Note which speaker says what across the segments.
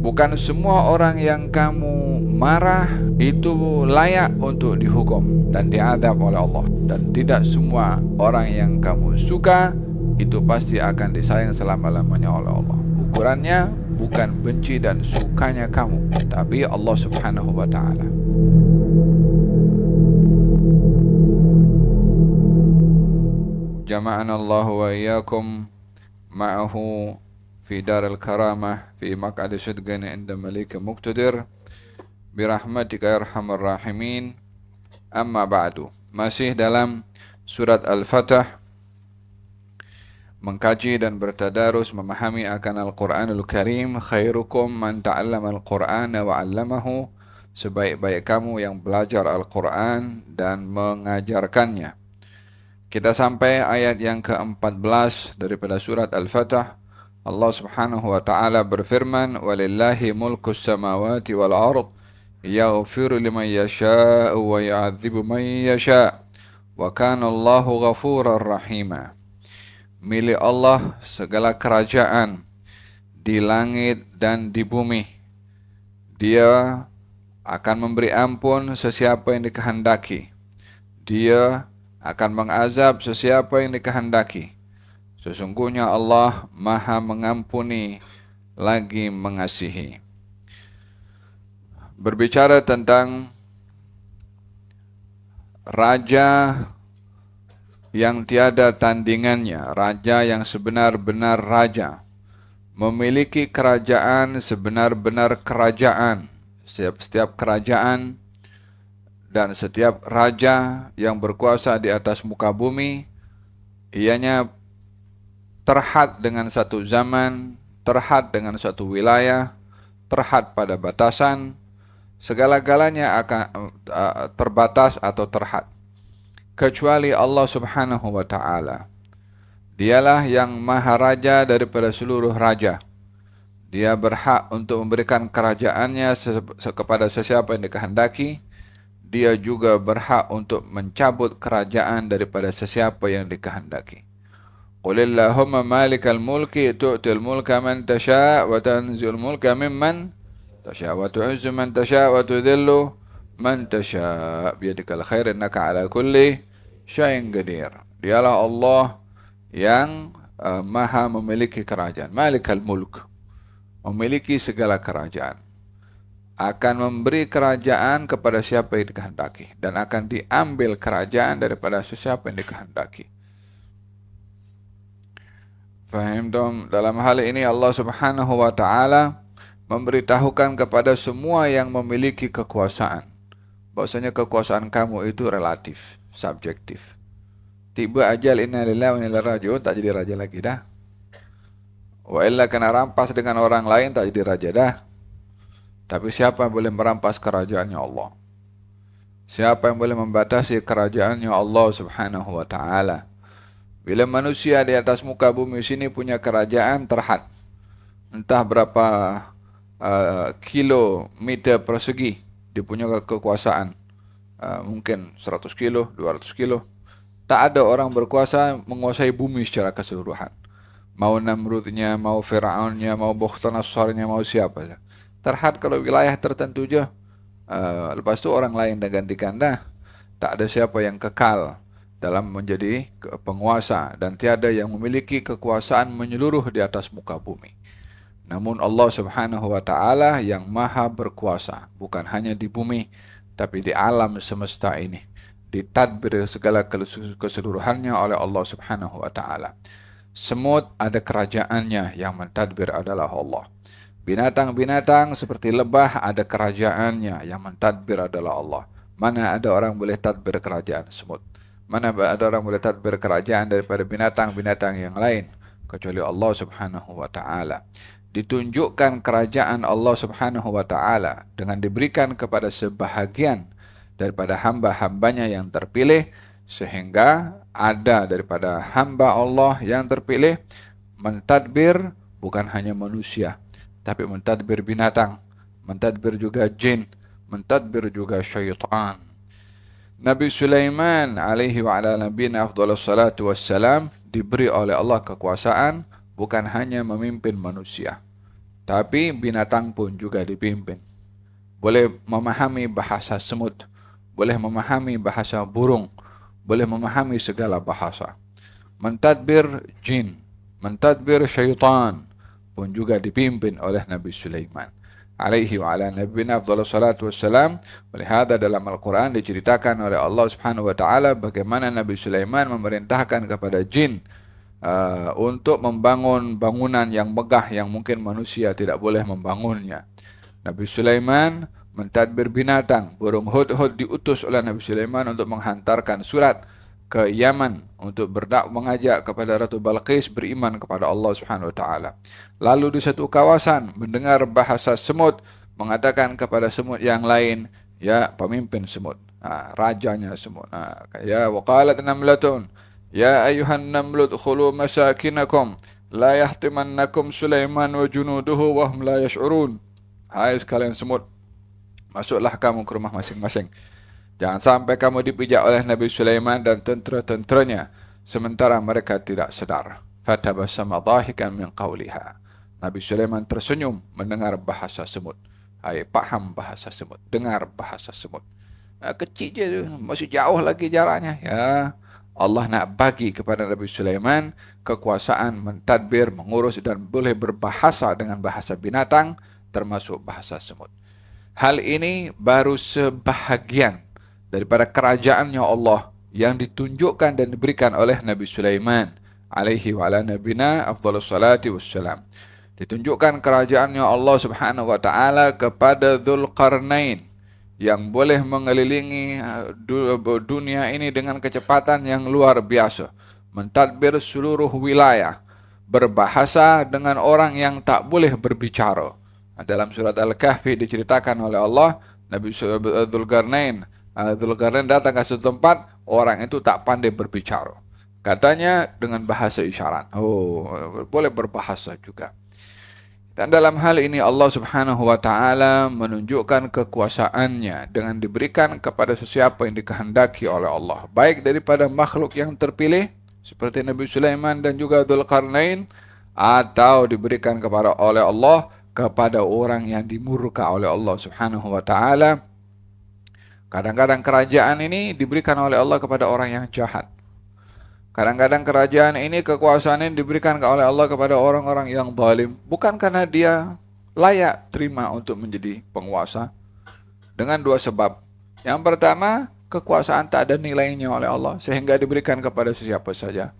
Speaker 1: Bukan semua orang yang kamu marah itu layak untuk dihukum dan diadab oleh Allah. Dan tidak semua orang yang kamu suka itu pasti akan disayang selama-lamanya oleh Allah. Ukurannya bukan benci dan sukanya kamu, tapi Allah Subhanahu wa ta'ala. Jama'ana Allah wa iyyakum ma'ahu fi daril karamah fi maq'adi sidqin inda malik muqtadir birahmatika ya arhamar rahimin. Amma ba'du. Masih dalam surat Al-Fatah, mengkaji dan bertadarus memahami akan Al-Quranul Karim. Khairukum man ta'allama Al-Qur'ana wa 'allamahu. Sebaik-baik kamu yang belajar Al-Quran dan mengajarkannya. Kita sampai ayat yang ke-14 daripada surat Al-Fatah. Allah Subhanahu wa ta'ala berfirman, walillahi mulkus samawati wal ard yaghfiru liman yasha'u wa yu'adzibu man yasha' wa kana Allahu ghafurar rahima. Milik Allah segala kerajaan di langit dan di bumi. Dia akan memberi ampun sesiapa yang dikehendaki. Dia akan mengazab sesiapa yang dikehendaki. Sesungguhnya Allah Maha mengampuni lagi mengasihi. Berbicara tentang raja yang tiada tandingannya, raja yang sebenar-benar raja, memiliki kerajaan sebenar-benar kerajaan. Setiap kerajaan dan setiap raja yang berkuasa di atas muka bumi, ianya terhad dengan satu zaman, terhad dengan satu wilayah, terhad pada batasan. Segala-galanya akan terbatas atau terhad, kecuali Allah Subhanahu wa ta'ala. Dialah yang maha raja daripada seluruh raja. Dia berhak untuk memberikan kerajaannya kepada sesiapa yang dikehendaki. Dia juga berhak untuk mencabut kerajaan daripada sesiapa yang dikehendaki. Qulillahumma malikal mulki tu'til mulka man tasha' wa tanzi'ul mulka mimman tasha' wa tu'izzu man tasha' wa tudhillu man tasha' biyadikal khair innaka ala kulli syai'in qadir. Dialah Allah yang maha memiliki kerajaan, malikal mulk, memiliki segala kerajaan. Akan memberi kerajaan kepada siapa yang dikehendaki dan akan diambil kerajaan daripada sesiapa yang dikehendaki. Faham dong? Dalam hal ini Allah Subhanahu wa ta'ala memberitahukan kepada semua yang memiliki kekuasaan bahwasanya kekuasaan kamu itu relatif, subjektif. Tiba ajal inna lillahi wa inna ilaihi raji'un, tak jadi raja lagi dah. Wa illa kena rampas dengan orang lain, tak jadi raja dah. Tapi siapa yang boleh merampas kerajaannya Allah? Siapa yang boleh membatasi kerajaannya Allah Subhanahu wa ta'ala? Bila manusia di atas muka bumi sini punya kerajaan terhad, entah berapa kilometer persegi dia punya kekuasaan, mungkin 100 kilo, 200 kilo. Tak ada orang berkuasa menguasai bumi secara keseluruhan. Mau Namrudnya, mau Fir'aunnya, mau Bukhtanasarnya, mau siapa. Terhad kalau wilayah tertentu je. Lepas tu orang lain dah gantikan dah. Tak ada siapa yang kekal dalam menjadi penguasa dan tiada yang memiliki kekuasaan menyeluruh di atas muka bumi. Namun Allah Subhanahu wa ta'ala yang maha berkuasa, bukan hanya di bumi tapi di alam semesta ini, ditadbir segala keseluruhannya oleh Allah Subhanahu wa ta'ala. Semut ada kerajaannya, yang mentadbir adalah Allah. Binatang-binatang seperti lebah ada kerajaannya, yang mentadbir adalah Allah. Mana ada orang boleh tadbir kerajaan semut? Mana ada orang boleh tadbir kerajaan daripada binatang-binatang yang lain kecuali Allah Subhanahu wa ta'ala. Ditunjukkan kerajaan Allah Subhanahu wa ta'ala dengan diberikan kepada sebahagian daripada hamba-hambanya yang terpilih, sehingga ada daripada hamba Allah yang terpilih mentadbir bukan hanya manusia, tapi mentadbir binatang, mentadbir juga jin, mentadbir juga syaitan. Nabi Sulaiman alaihi wa ala nabiyina afdhalus salatu wassalam diberi oleh Allah kekuasaan bukan hanya memimpin manusia, Tapi binatang pun juga dipimpin. Boleh memahami bahasa semut, boleh memahami bahasa burung, boleh memahami segala bahasa. Mentadbir jin, mentadbir syaitan pun juga dipimpin oleh Nabi Sulaiman alaihi wa ala nabiyina afdhalus salatu wassalam. Olehada dalam Al-Quran diceritakan oleh Allah subhanahu wa ta'ala bagaimana Nabi Sulaiman memerintahkan kepada jin untuk membangun bangunan yang megah yang mungkin manusia tidak boleh membangunnya. Nabi Sulaiman mentadbir binatang. Burung hudhud diutus oleh Nabi Sulaiman untuk menghantarkan surat ke Yaman untuk mengajak kepada Ratu Balqis beriman kepada Allah Subhanahu wa taala. Lalu di satu kawasan mendengar bahasa semut, mengatakan kepada semut yang lain, ya pemimpin semut, rajanya semut. Ya waqalat namlatun, ya ayuhan namlu udkhulu masakinakum la yahtimannakum Sulaiman wa junuduhu wa hum la yash'urun. Hai sekalian semut, masuklah kamu ke rumah masing-masing. Jangan sampai kamu dipijak oleh Nabi Sulaiman dan tentera-tenteranya sementara mereka tidak sadar. Fatabassama dhahikan min qawliha. Nabi Sulaiman tersenyum mendengar bahasa semut. Hai, paham bahasa semut, dengar bahasa semut. Kecil je, masih jauh lagi jaraknya. Ya, Allah nak bagi kepada Nabi Sulaiman kekuasaan mentadbir, mengurus dan boleh berbahasa dengan bahasa binatang termasuk bahasa semut. Hal ini baru sebahagian daripada kerajaannya Allah yang ditunjukkan dan diberikan oleh Nabi Sulaiman alaihi wa ala nabina afdhalus salati wassalam. Ditunjukkan kerajaannya Allah subhanahu wa ta'ala kepada Dzulqarnain yang boleh mengelilingi dunia ini dengan kecepatan yang luar biasa, mentadbir seluruh wilayah, berbahasa dengan orang yang tak boleh berbicara. Dalam surat Al-Kahfi diceritakan oleh Allah, Nabi Dzulqarnain datang ke suatu tempat, orang itu tak pandai berbicara. Katanya dengan bahasa isyarat. Oh, boleh berbahasa juga. Dan dalam hal ini Allah subhanahu wa ta'ala menunjukkan kekuasaannya dengan diberikan kepada sesiapa yang dikehendaki oleh Allah. Baik daripada makhluk yang terpilih, seperti Nabi Sulaiman dan juga Dzulqarnain, atau diberikan kepada oleh Allah kepada orang yang dimurka oleh Allah subhanahu wa ta'ala. Kadang-kadang kerajaan ini diberikan oleh Allah kepada orang yang jahat. Kadang-kadang kerajaan ini, kekuasaan ini diberikan oleh Allah kepada orang-orang yang zalim. Bukan karena dia layak terima untuk menjadi penguasa. Dengan dua sebab. Yang pertama, kekuasaan tak ada nilainya oleh Allah, sehingga diberikan kepada siapa saja.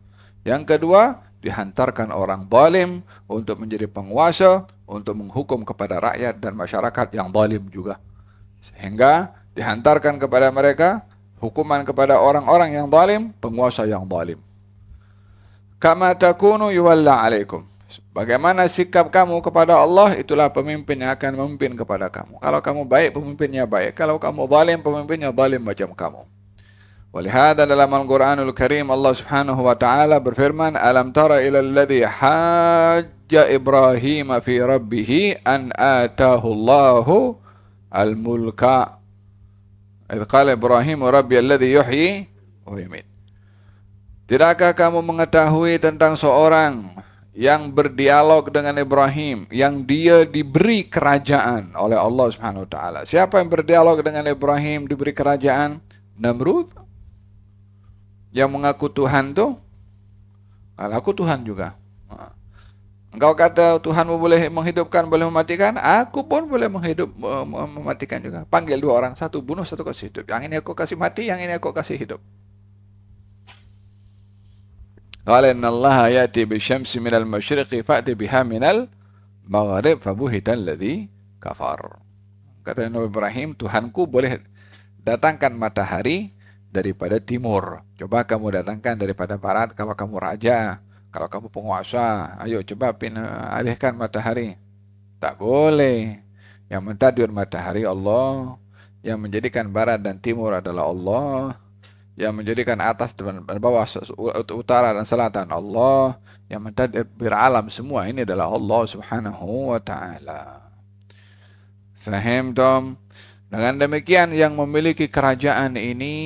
Speaker 1: Yang kedua, dihantarkan orang zalim untuk menjadi penguasa, untuk menghukum kepada rakyat dan masyarakat yang zalim juga. Sehingga dihantarkan kepada mereka hukuman kepada orang-orang yang zalim, penguasa yang zalim. Kama takunu yuwalla alaikum. Bagaimana sikap kamu kepada Allah, itulah pemimpin yang akan memimpin kepada kamu. Kalau kamu baik, pemimpinnya baik. Kalau kamu zalim, pemimpinnya zalim macam kamu. Walihada dalam Al-Quranul Karim Allah subhanahu wa ta'ala berfirman, Alam tara ila alladhi hajja Ibrahim fi rabbihi an atahu Allahu al-mulka. Idh qala Ibrahim Rabbi alladhi yuhyi wa yumit. Tidakkah kamu mengetahui tentang seorang yang berdialog dengan Ibrahim, yang dia diberi kerajaan oleh Allah Subhanahu wa taala? Siapa yang berdialog dengan Ibrahim diberi kerajaan? Namrud. Yang mengaku Tuhan tu, kalau aku Tuhan juga. Engkau kata Tuhanmu boleh menghidupkan, boleh mematikan, aku pun boleh mematikan juga. Panggil dua orang, satu bunuh, satu kasih hidup. Yang ini aku kasih mati, yang ini aku kasih hidup. Qala inna Allaha ya'ti bisyamsi minal masyriqi fa'ti biha minal maghrib fabuhita alladhi kafar. Kata Nabi Ibrahim, Tuhanku boleh datangkan matahari daripada timur. Coba kamu datangkan daripada barat kalau kamu raja, kalau kamu penguasa. Ayo coba alihkan matahari. Tak boleh. Yang mentadbir matahari Allah, yang menjadikan barat dan timur adalah Allah, yang menjadikan atas dan bawah, utara dan selatan Allah, yang mentadbir alam semua ini adalah Allah subhanahu wa ta'ala. Faham tom? Dengan demikian yang memiliki kerajaan ini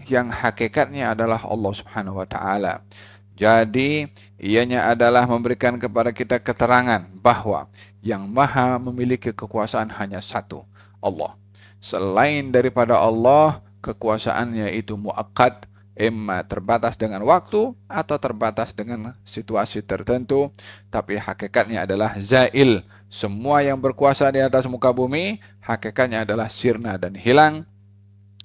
Speaker 1: yang hakikatnya adalah Allah subhanahu wa ta'ala. Jadi, ianya adalah memberikan kepada kita keterangan bahwa yang maha memiliki kekuasaan hanya satu, Allah. Selain daripada Allah, kekuasaannya itu muakkad, emma terbatas dengan waktu atau terbatas dengan situasi tertentu, tapi hakikatnya adalah zail. Semua yang berkuasa di atas muka bumi, hakikatnya adalah sirna dan hilang,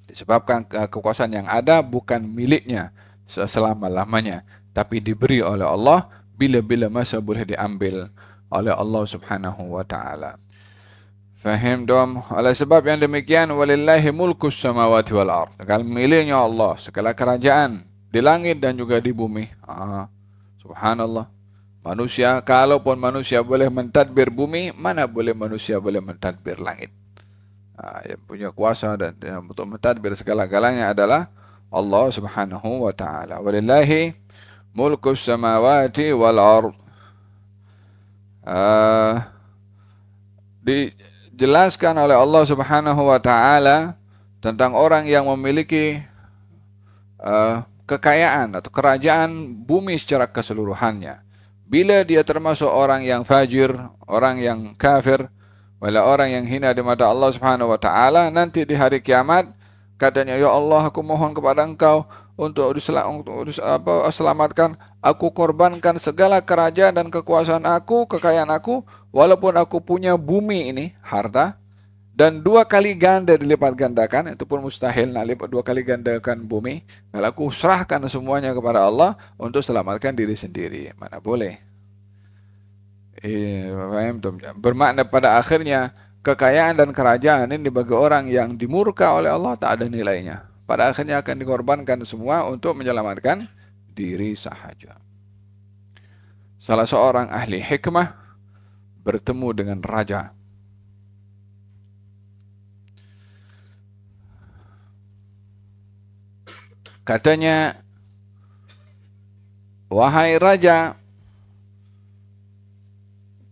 Speaker 1: disebabkan kekuasaan yang ada bukan miliknya selama-lamanya, tapi diberi oleh Allah bila-bila masa boleh diambil oleh Allah Subhanahu wa taala. Fahim dom? Oleh sebab yang demikian, walillahi mulkus samawati wal ard. Segala miliknya Allah, segala kerajaan di langit dan juga di bumi. Subhanallah. Manusia, kalaupun manusia boleh mentadbir bumi, mana boleh manusia boleh mentadbir langit? Yang punya kuasa dan untuk mentadbir segala-galanya adalah Allah Subhanahu wa taala. Walillahi mulkus samawati wal ard. Dijelaskan oleh Allah Subhanahu wa taala tentang orang yang memiliki kekayaan atau kerajaan bumi secara keseluruhannya. Bila dia termasuk orang yang fajir, orang yang kafir, wala orang yang hina di mata Allah Subhanahu wa taala, nanti di hari kiamat katanya, ya Allah, aku mohon kepada Engkau untuk diselamatkan, aku korbankan segala kerajaan dan kekuasaan aku, kekayaan aku, walaupun aku punya bumi ini, harta, dan 2 kali ganda dilipat gandakan, itu pun mustahil nak lipat 2 kali gandakan bumi. Kalau aku serahkan semuanya kepada Allah untuk selamatkan diri sendiri, mana boleh. Bermakna pada akhirnya kekayaan dan kerajaan ini bagi orang yang dimurka oleh Allah tak ada nilainya. Pada akhirnya akan dikorbankan semua untuk menyelamatkan diri sahaja. Salah seorang ahli hikmah bertemu dengan raja. Katanya, wahai raja,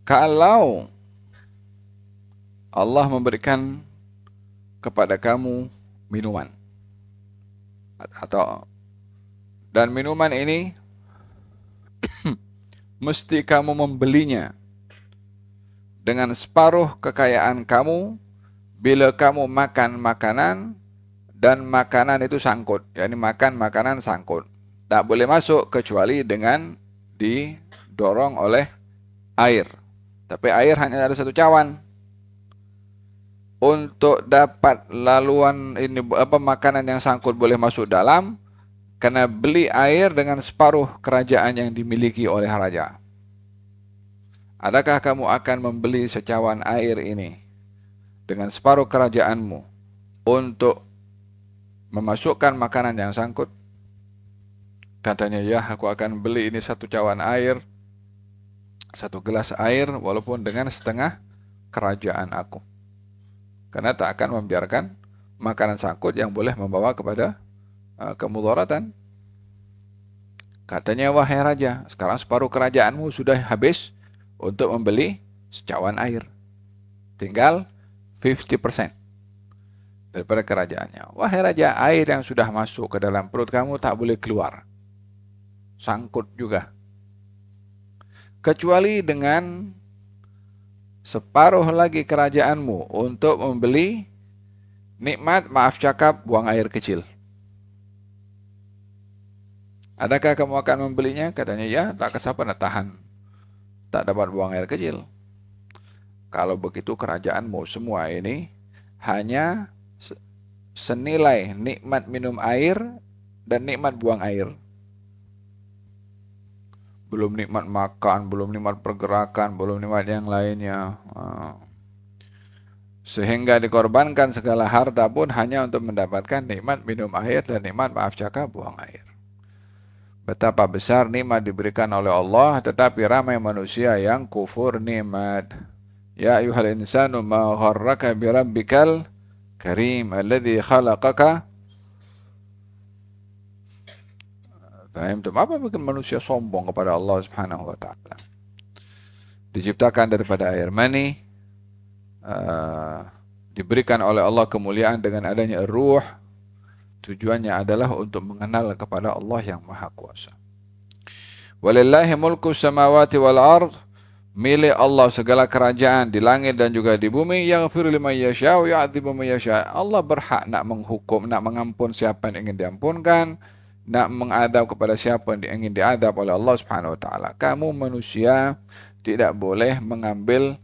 Speaker 1: kalau Allah memberikan kepada kamu minuman, dan minuman ini mesti kamu membelinya dengan separuh kekayaan kamu bila kamu makan makanan dan makanan itu sangkut, yakni makan makanan sangkut. Tak boleh masuk kecuali dengan didorong oleh air. Tapi air hanya ada 1 cawan. Untuk dapat laluan ini makanan yang sangkut boleh masuk dalam, kena beli air dengan separuh kerajaan yang dimiliki oleh raja. Adakah kamu akan membeli secawan air ini dengan separuh kerajaanmu untuk memasukkan makanan yang sangkut? Katanya, ya, aku akan beli ini 1 cawan air, 1 gelas air, walaupun dengan setengah kerajaan aku. Karena tak akan membiarkan makanan sangkut yang boleh membawa kepada kemudaratan. Katanya, wahai raja, sekarang separuh kerajaanmu sudah habis untuk membeli secawan air. Tinggal 50% daripada kerajaannya. Wahai raja, air yang sudah masuk ke dalam perut kamu tak boleh keluar. Sangkut juga. Kecuali dengan separuh lagi kerajaanmu untuk membeli nikmat, maaf cakap, buang air kecil. Adakah kamu akan membelinya? Katanya, ya, tak kesapa nak tahan. Tak dapat buang air kecil. Kalau begitu kerajaanmu semua ini hanya senilai nikmat minum air dan nikmat buang air. Belum nikmat makan, belum nikmat pergerakan, belum nikmat yang lainnya. Sehingga dikorbankan segala harta pun hanya untuk mendapatkan nikmat minum air dan nikmat, maaf cakap, buang air. Betapa besar nikmat diberikan oleh Allah, tetapi ramai manusia yang kufur nikmat. Ya ayyuhal insanu ma gharraka bi rabbikal karim alladhi khalaqaka. Faham tu? Apa bikin manusia sombong kepada Allah Subhanahu wa taala? Diciptakan daripada air mani, diberikan oleh Allah kemuliaan dengan adanya ruh. Tujuannya adalah untuk mengenal kepada Allah yang Maha Kuasa. Walillahi mulku samawati wal ard, milik Allah segala kerajaan di langit dan juga di bumi. Yaghfiru liman yasha wa yu'adzibu man yasha. Allah berhak nak menghukum, nak mengampun siapa yang ingin diampunkan, nak mengadab kepada siapa yang ingin diadab oleh Allah Subhanahu wa taala. Kamu manusia tidak boleh mengambil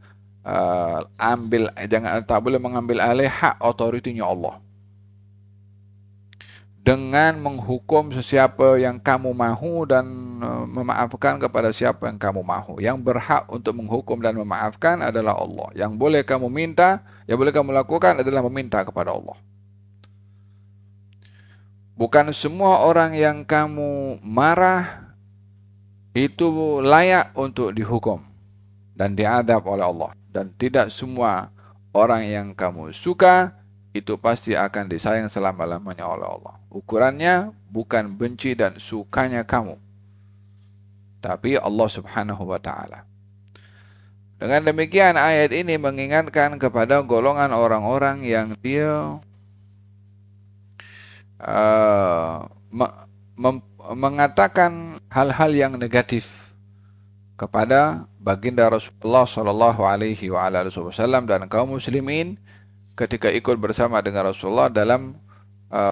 Speaker 1: tak boleh mengambil alih hak otoritinya Allah dengan menghukum sesiapa yang kamu mahu dan memaafkan kepada siapa yang kamu mahu. Yang berhak untuk menghukum dan memaafkan adalah Allah. Yang boleh kamu minta, yang boleh kamu lakukan adalah meminta kepada Allah. Bukan semua orang yang kamu marah itu layak untuk dihukum dan diadab oleh Allah. Dan tidak semua orang yang kamu suka itu pasti akan disayang selama-lamanya oleh Allah. Ukurannya bukan benci dan sukanya kamu, tapi Allah Subhanahu wa taala. Dengan demikian ayat ini mengingatkan kepada golongan orang-orang yang dia mengatakan hal-hal yang negatif kepada baginda Rasulullah sallallahu alaihi wasallam dan kaum muslimin ketika ikut bersama dengan Rasulullah dalam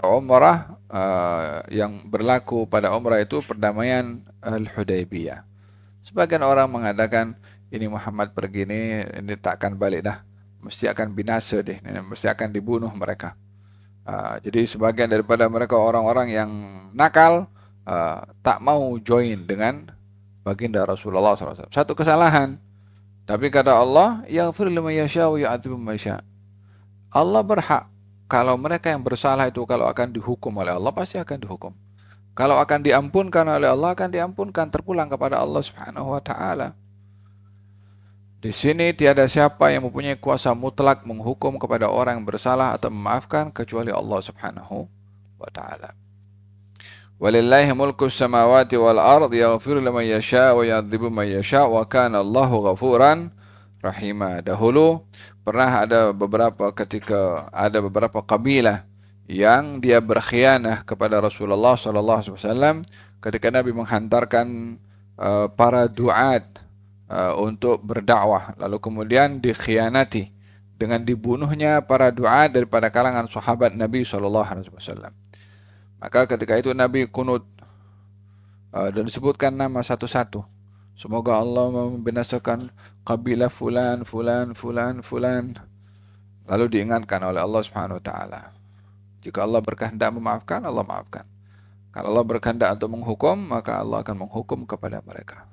Speaker 1: umrah yang berlaku pada umrah itu perdamaian Al-Hudaybiyah. Sebagian orang mengatakan ini Muhammad pergi ini takkan balik dah, mesti akan binasa deh, mesti akan dibunuh mereka. Jadi sebagian daripada mereka orang-orang yang nakal tak mau join dengan baginda Rasulullah SAW. Satu kesalahan, tapi kata Allah, yaghfir liman yasha wa yu'adzibu man yasha. Allah berhak, kalau mereka yang bersalah itu kalau akan dihukum oleh Allah pasti akan dihukum. Kalau akan diampunkan oleh Allah akan diampunkan, terpulang kepada Allah Subhanahu wa taala. Di sini tiada siapa yang mempunyai kuasa mutlak menghukum kepada orang yang bersalah atau memaafkan kecuali Allah Subhanahu wa taala. Walillahi mulku samawati wal ard, yaghfiru liman yasha wa yu'adzibu man yasha wa kana Allahu ghafuran rahimah. Dahulu pernah ada beberapa kabilah yang dia berkhianah kepada Rasulullah SAW ketika Nabi menghantarkan para duat untuk berdakwah, lalu kemudian dikhianati dengan dibunuhnya para duat daripada kalangan sahabat Nabi SAW. Maka ketika itu Nabi kunut dan disebutkan nama satu-satu. Semoga Allah membinasakan kabilah fulan. Lalu diingatkan oleh Allah Subhanahu wa taala. Jika Allah berkehendak memaafkan, Allah maafkan. Kalau Allah berkehendak untuk menghukum, maka Allah akan menghukum kepada mereka.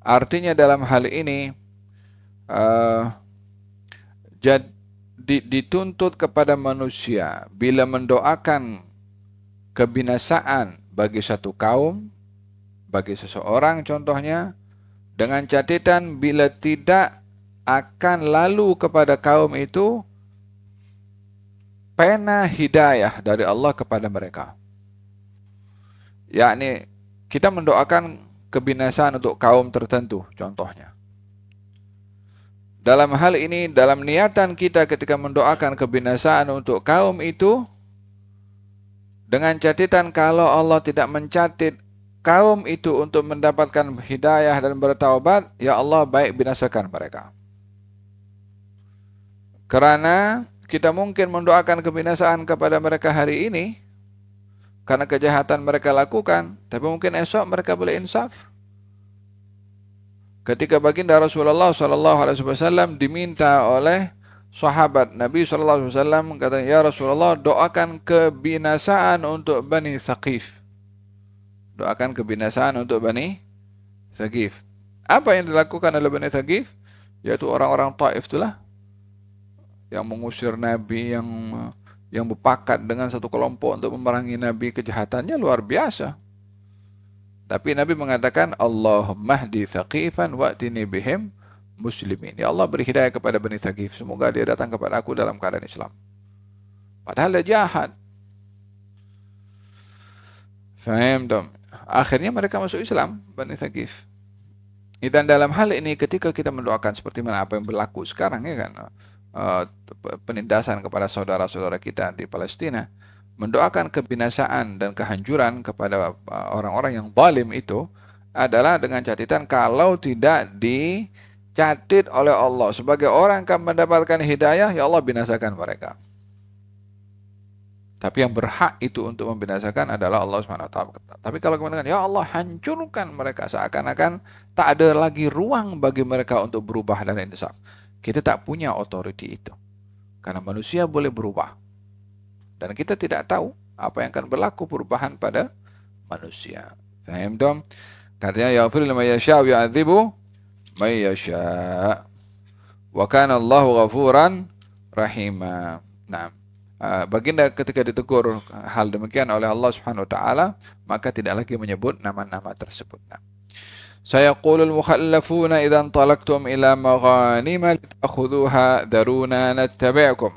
Speaker 1: Artinya dalam hal ini dituntut kepada manusia bila mendoakan kebinasaan bagi satu kaum, bagi seseorang contohnya, dengan catatan bila tidak akan lalu kepada kaum itu pena hidayah dari Allah kepada mereka. Yakni kita mendoakan kebinasaan untuk kaum tertentu contohnya. Dalam hal ini, dalam niatan kita ketika mendoakan kebinasaan untuk kaum itu, dengan catatan kalau Allah tidak mencatat kaum itu untuk mendapatkan hidayah dan bertaubat, ya Allah baik binasakan mereka. Karena kita mungkin mendoakan kebinasaan kepada mereka hari ini karena kejahatan mereka lakukan, tapi mungkin esok mereka boleh insaf. Ketika baginda Rasulullah SAW diminta oleh sahabat Nabi SAW, kata, ya Rasulullah, doakan kebinasaan untuk Bani Thaqif. Doakan kebinasaan untuk Bani Thaqif. Apa yang dilakukan oleh Bani Thaqif? Yaitu orang-orang Taif itulah yang mengusir Nabi, yang berpakat dengan satu kelompok untuk memerangi Nabi. Kejahatannya luar biasa. Tapi Nabi mengatakan, Allahumma hdi Thaqifan wa'tini bihim muslimin. Ya Allah beri hidayah kepada Bani Thaqif, semoga dia datang kepada aku dalam keadaan Islam. Padahal dia jahat. Faham dong? Akhirnya mereka masuk Islam, Bani Thaqif. Dan dalam hal ini ketika kita mendoakan seperti mana apa yang berlaku sekarang, ya kan, penindasan kepada saudara-saudara kita di Palestina, mendoakan kebinasaan dan kehancuran kepada orang-orang yang zalim itu adalah dengan catatan kalau tidak dicatat oleh Allah sebagai orang yang akan mendapatkan hidayah, ya Allah binasakan mereka. Tapi yang berhak itu untuk membinasakan adalah Allah Subhanahu wa taala. Tapi kalau kemudian ya Allah hancurkan mereka, seakan-akan tak ada lagi ruang bagi mereka untuk berubah dan insaf. Kita tak punya otoriti itu. Karena manusia boleh berubah. Dan kita tidak tahu apa yang akan berlaku perubahan pada manusia. Faham dong? Katanya yaghfir liman yasha' wa yu'adzibu man yasha'. Wa kana Allahu ghafuran rahima. Nah, baginda ketika ditegur hal demikian oleh Allah Subhanahu wa taala, maka tidak lagi menyebut nama-nama tersebut. Nah, sayaqulul mukhallafuna idza antalaqtum ila maghanima lita'khudhuha daruna nattabi'kum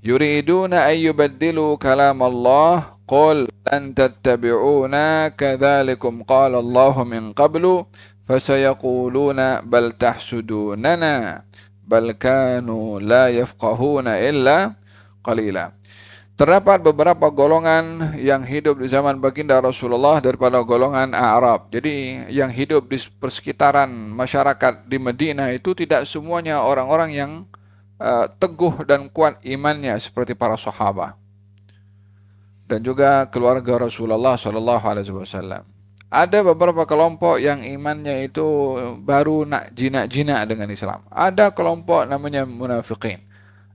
Speaker 1: yuriduna an yubaddilu kalam Allah qul lan tattabi'una kadzalikum qala Allah min qablu fasayaquluna bal tahsudunana bal kanu la yafqahuna illa qalila. Terdapat beberapa golongan yang hidup di zaman baginda Rasulullah daripada golongan Arab. Jadi yang hidup di persekitaran masyarakat di Madinah itu tidak semuanya orang-orang yang teguh dan kuat imannya seperti para sahabat dan juga keluarga Rasulullah Shallallahu Alaihi Wasallam. Ada beberapa kelompok yang imannya itu baru nak jinak-jinak dengan Islam. Ada kelompok namanya munafiqin.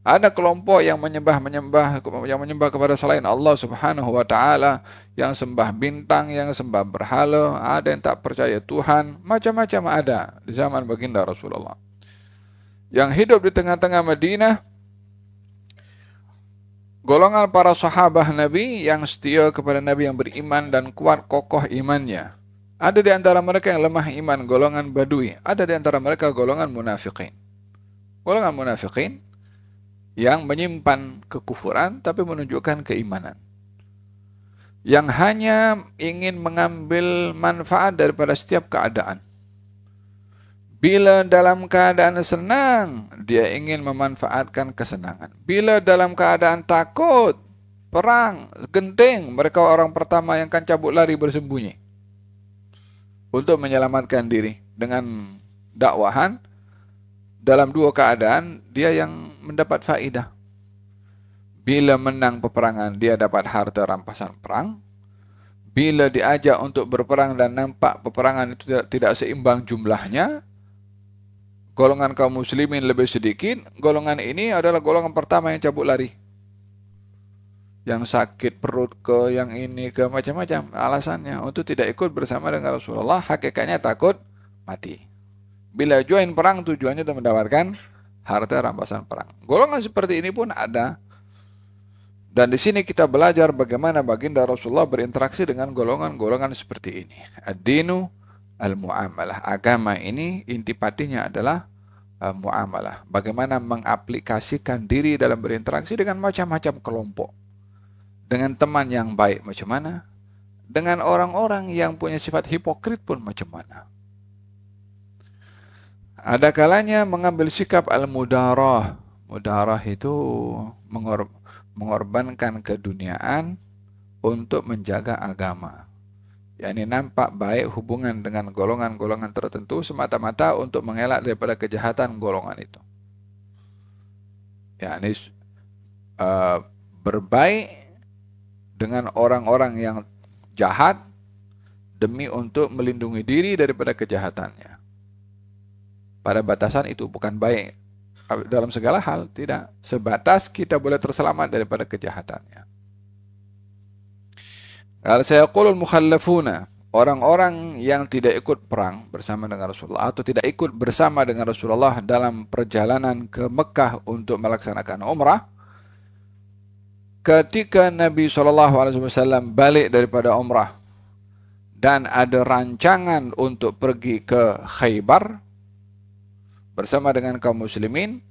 Speaker 1: Ada kelompok yang menyembah kepada selain Allah Subhanahu wa taala, yang sembah bintang, yang sembah berhala, ada yang tak percaya Tuhan, macam-macam ada di zaman baginda Rasulullah. Yang hidup di tengah-tengah Madinah, golongan para sahabat Nabi yang setia kepada Nabi, yang beriman dan kuat kokoh imannya. Ada di antara mereka yang lemah iman, golongan Badui. Ada di antara mereka golongan munafiqin. Golongan munafiqin yang menyimpan kekufuran tapi menunjukkan keimanan. Yang hanya ingin mengambil manfaat daripada setiap keadaan. Bila dalam keadaan senang, dia ingin memanfaatkan kesenangan. Bila dalam keadaan takut, perang, genting, mereka orang pertama yang akan cabut lari bersembunyi untuk menyelamatkan diri dengan dakwahan. Dalam dua keadaan, dia yang mendapat faidah. Bila menang peperangan, dia dapat harta rampasan perang. Bila diajak untuk berperang dan nampak peperangan itu tidak seimbang jumlahnya, golongan kaum muslimin lebih sedikit, golongan ini adalah golongan pertama yang cabut lari. Yang sakit perut ke, yang ini ke, macam-macam alasannya untuk tidak ikut bersama dengan Rasulullah, hakikatnya takut mati. Bila join perang tujuannya untuk mendapatkan harta rampasan perang. Golongan seperti ini pun ada. Dan di sini kita belajar bagaimana baginda Rasulullah berinteraksi dengan golongan-golongan seperti ini. Ad-dinu al-mu'amalah. Agama ini intipatinya adalah mu'amalah. Bagaimana mengaplikasikan diri dalam berinteraksi dengan macam-macam kelompok. Dengan teman yang baik macam mana. Dengan orang-orang yang punya sifat hipokrit pun macam mana. Ada kalanya mengambil sikap al-mudarah. Mudarah itu mengorbankan keduniaan untuk menjaga agama. yakni nampak baik hubungan dengan golongan-golongan tertentu semata-mata untuk mengelak daripada kejahatan golongan itu. Yakni berbaik dengan orang-orang yang jahat demi untuk melindungi diri daripada kejahatannya. Pada batasan itu bukan baik dalam segala hal, tidak. Sebatas kita boleh terselamat daripada kejahatannya. Kalau saya qulul mukhallafuna, orang-orang yang tidak ikut perang bersama dengan Rasulullah atau tidak ikut bersama dengan Rasulullah dalam perjalanan ke Mekah untuk melaksanakan umrah, ketika Nabi SAW balik daripada umrah dan ada rancangan untuk pergi ke Khaybar bersama dengan kaum muslimin,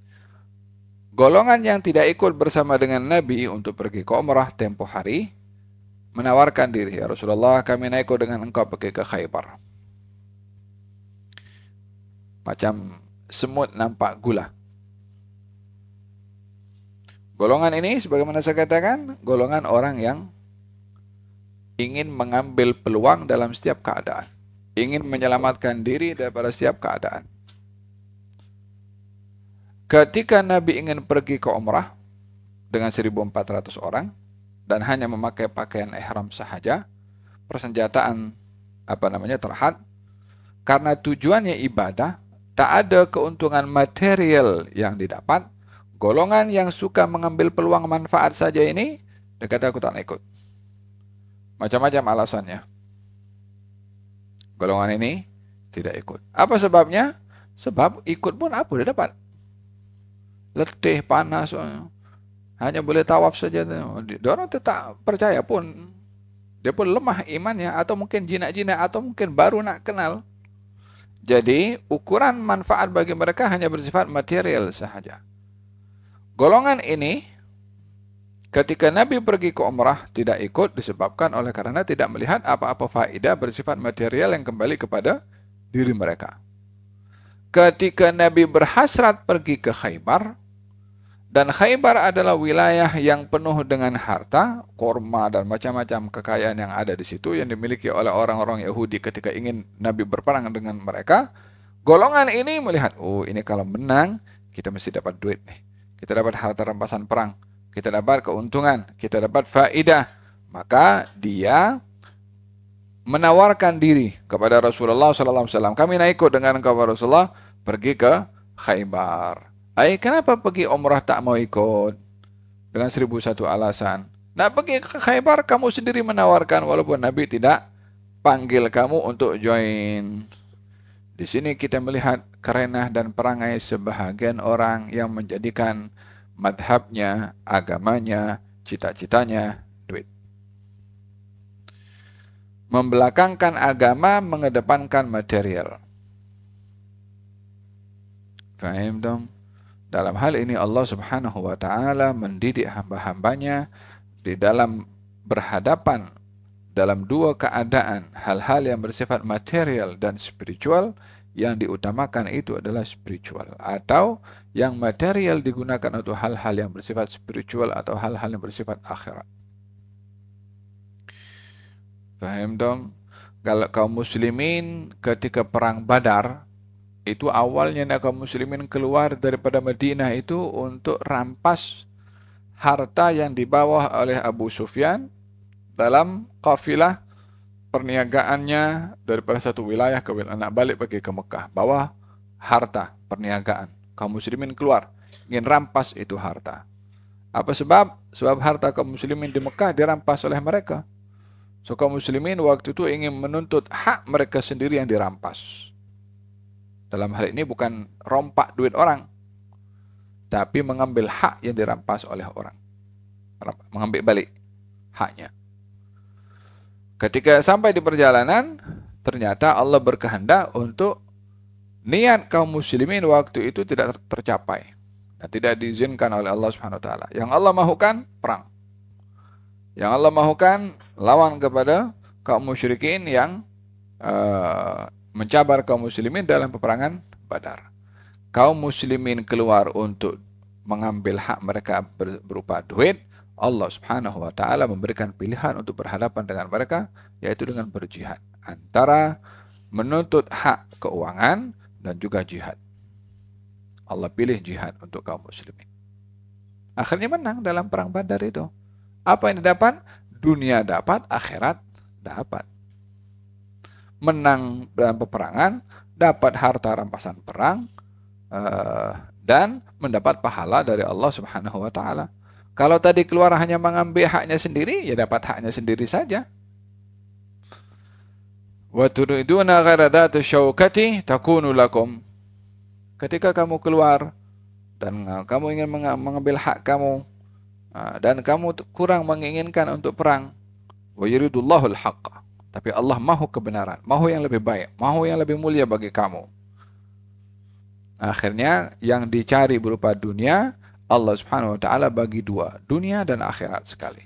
Speaker 1: golongan yang tidak ikut bersama dengan Nabi untuk pergi ke umrah tempoh hari menawarkan diri, ya Rasulullah, kami naik dengan engkau pergi ke Khaybar. Macam semut nampak gula. Golongan ini, sebagaimana saya katakan, golongan orang yang ingin mengambil peluang dalam setiap keadaan. ingin menyelamatkan diri daripada setiap keadaan. Ketika Nabi ingin pergi ke umrah dengan 1.400 orang dan hanya memakai pakaian ihram sahaja, persenjataan terhad, karena tujuannya ibadah, tak ada keuntungan material yang didapat. Golongan yang suka mengambil peluang manfaat saja ini, dia kata aku tak nak ikut. Macam-macam alasannya. Golongan ini tidak ikut. Apa sebabnya? Sebab ikut pun apa dia dapat? Letih, panas, hanya boleh tawaf saja. Dia orang tak percaya pun. Dia pun lemah imannya, atau mungkin jinak-jinak, atau mungkin baru nak kenal. Jadi, ukuran manfaat bagi mereka hanya bersifat material sahaja. Golongan ini, ketika Nabi pergi ke umrah, tidak ikut disebabkan oleh karena tidak melihat apa-apa faedah bersifat material yang kembali kepada diri mereka. Ketika Nabi berhasrat pergi ke Khaybar, dan Khaybar adalah wilayah yang penuh dengan harta, korma, dan macam-macam kekayaan yang ada di situ yang dimiliki oleh orang-orang Yahudi ketika ingin Nabi berperang dengan mereka. Golongan ini melihat, oh ini kalau menang, kita mesti dapat duit nih. Kita dapat harta rampasan perang. Kita dapat keuntungan. Kita dapat faedah. Maka dia menawarkan diri kepada Rasulullah SAW. Kami nak ikut dengan kepada Rasulullah pergi ke Khaybar. Kenapa pergi umrah tak mau ikut? Dengan 1.001 alasan. Nak pergi ke Khaybar, kamu sendiri menawarkan walaupun Nabi tidak panggil kamu untuk join. Di sini kita melihat kerenah dan perangai sebahagian orang yang menjadikan madhabnya, agamanya, cita-citanya duit. Membelakangkan agama, mengedepankan material. Faham dong? Dalam hal ini Allah Subhanahu wa Ta'ala mendidik hamba-hambanya di dalam berhadapan dalam dua keadaan, hal-hal yang bersifat material dan spiritual. Yang diutamakan itu adalah spiritual, atau yang material digunakan untuk hal-hal yang bersifat spiritual atau hal-hal yang bersifat akhirat. Faham dong? Kalau kaum muslimin ketika perang Badar, itu awalnya kaum muslimin keluar daripada Madinah itu untuk rampas harta yang dibawa oleh Abu Sufyan dalam kafilah perniagaannya daripada satu wilayah ke wilayah, nak balik pergi ke Mekah, bawa harta perniagaan. Kaum muslimin keluar, ingin rampas itu harta. Apa sebab? Sebab harta kaum muslimin di Mekah dirampas oleh mereka. So kaum muslimin waktu itu ingin menuntut hak mereka sendiri yang dirampas. Dalam hal ini bukan rompak duit orang, tapi mengambil hak yang dirampas oleh orang. Mengambil balik haknya. Ketika sampai di perjalanan, ternyata Allah berkehendak untuk niat kaum muslimin waktu itu tidak tercapai. Dan tidak diizinkan oleh Allah Subhanahu wa Ta'ala. Yang Allah mahukan, perang. Yang Allah mahukan, lawan kepada kaum musyrikin yang mencabar kaum muslimin dalam peperangan Badar. Kaum muslimin keluar untuk mengambil hak mereka berupa duit. Allah Subhanahu wa Ta'ala memberikan pilihan untuk berhadapan dengan mereka, yaitu dengan berjihad. Antara menuntut hak keuangan dan juga jihad. Allah pilih jihad untuk kaum muslimin. Akhirnya menang dalam perang Badar itu. Apa yang didapat? Dunia dapat, akhirat dapat. Menang dalam peperangan, dapat harta rampasan perang, dan mendapat pahala dari Allah Subhanahu wa Ta'ala. Kalau tadi keluar hanya mengambil haknya sendiri, ya dapat haknya sendiri saja. Wa turiduna ghaira dzati syaukati takunu lakum. Ketika kamu keluar dan kamu ingin mengambil hak kamu dan kamu kurang menginginkan untuk perang, wa yuridullahu al-haqqa. Tapi Allah mahu kebenaran, mahu yang lebih baik, mahu yang lebih mulia bagi kamu. Akhirnya yang dicari berupa dunia, Allah Subhanahu wa Ta'ala bagi dua, dunia dan akhirat sekali.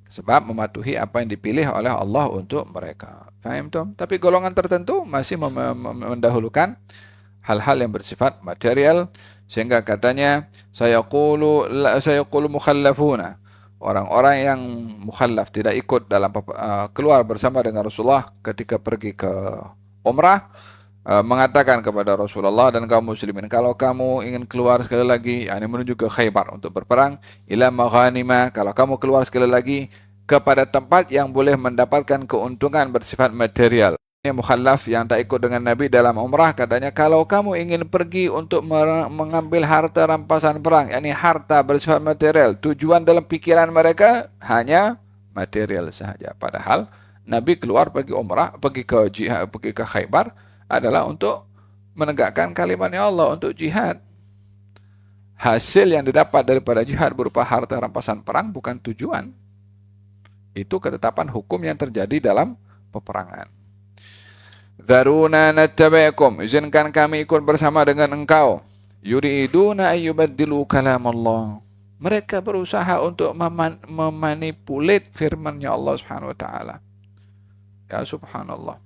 Speaker 1: Sebab mematuhi apa yang dipilih oleh Allah untuk mereka. Faham tuh? Tapi golongan tertentu masih mendahulukan hal-hal yang bersifat material, sehingga katanya sayaqulu mukhallafuna Orang-orang yang mukhallaf tidak ikut dalam keluar bersama dengan Rasulullah ketika pergi ke umrah, mengatakan kepada Rasulullah dan kaum muslimin, kalau kamu ingin keluar sekali lagi, yakni menuju ke Khaybar untuk berperang, ila maghanima, kalau kamu keluar sekali lagi kepada tempat yang boleh mendapatkan keuntungan bersifat material. Ini mukhallaf yang tak ikut dengan Nabi dalam umrah, katanya kalau kamu ingin pergi untuk mengambil harta rampasan perang, yakni harta bersifat material, tujuan dalam pikiran mereka hanya material sahaja. Padahal Nabi keluar pergi umrah, pergi ke jihad, pergi ke Khaybar adalah untuk menegakkan kalimatnya Allah, untuk jihad. Hasil yang didapat daripada jihad berupa harta rampasan perang bukan tujuan. Itu ketetapan hukum yang terjadi dalam peperangan. Dharuna nattabi'akum, izinkan kami ikut bersama dengan engkau. Yuriduna ayyubaddilu kalam Allah. Mereka berusaha untuk memanipulit firman-Nya Allah Subhanahu wa taala. Ya subhanallah.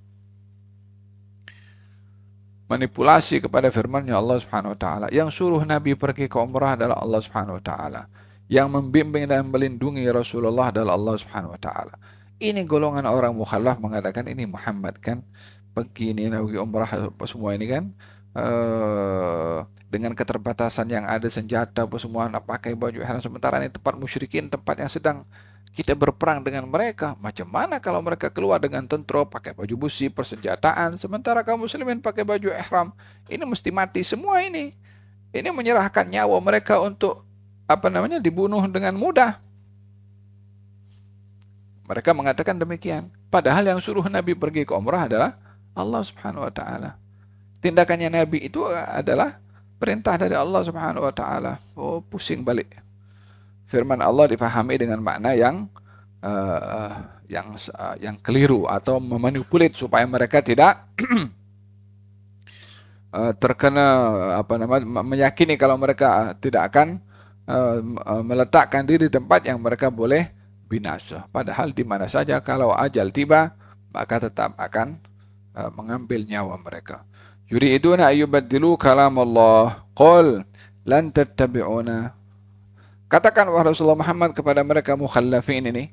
Speaker 1: Manipulasi kepada firman-Nya Allah Subhanahu wa taala. Yang suruh Nabi pergi ke umrah adalah Allah Subhanahu wa taala. Yang membimbing dan melindungi Rasulullah adalah Allah Subhanahu wa taala. Ini golongan orang mukhallaf mengatakan ini Muhammad kan pergi ini Nabi umrah apa semua ini kan dengan keterbatasan yang ada, senjata apa semua, nak pakai baju ihram, sementara ini tempat musyrikin, tempat yang sedang kita berperang dengan mereka. Macam mana kalau mereka keluar dengan tentara, pakai baju besi, persenjataan, sementara kaum muslimin pakai baju ihram? Ini mesti mati semua ini. Ini menyerahkan nyawa mereka untuk dibunuh dengan mudah. Mereka mengatakan demikian. Padahal yang suruh Nabi pergi ke umrah adalah Allah Subhanahu wa taala. Tindakannya Nabi itu adalah perintah dari Allah Subhanahu wa taala. Oh, pusing balik. Firman Allah difahami dengan makna yang keliru atau memanipulit supaya mereka tidak terkena meyakini kalau mereka tidak akan meletakkan diri di tempat yang mereka boleh binasa. Padahal di mana saja kalau ajal tiba maka tetap akan mengambil nyawa mereka. Yuriduna ayyubaddilu kalam Allah. Qul lan tattabi'una. Katakan wahai Rasulullah Muhammad kepada mereka mukhallafin ini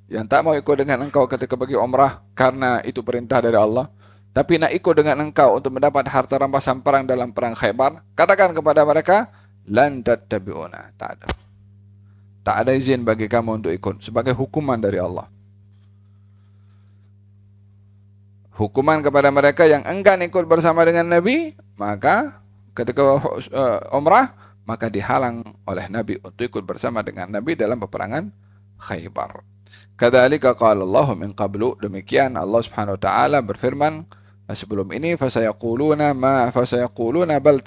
Speaker 1: yang tak mau ikut dengan engkau ketika pergi umrah karena itu perintah dari Allah, tapi nak ikut dengan engkau untuk mendapat harta rampasan perang dalam perang Khaybar, katakan kepada mereka lan tattabi'una. Tak ada izin bagi kamu untuk ikut sebagai hukuman dari Allah. Hukuman kepada mereka yang enggan ikut bersama dengan Nabi, maka ketika umrah maka dihalang oleh Nabi untuk ikut bersama dengan Nabi dalam peperangan Khaybar. Kadzalika qala Allah min qablu, demikian Allah Subhanahu wa taala berfirman sebelum ini, fasayaquluna bal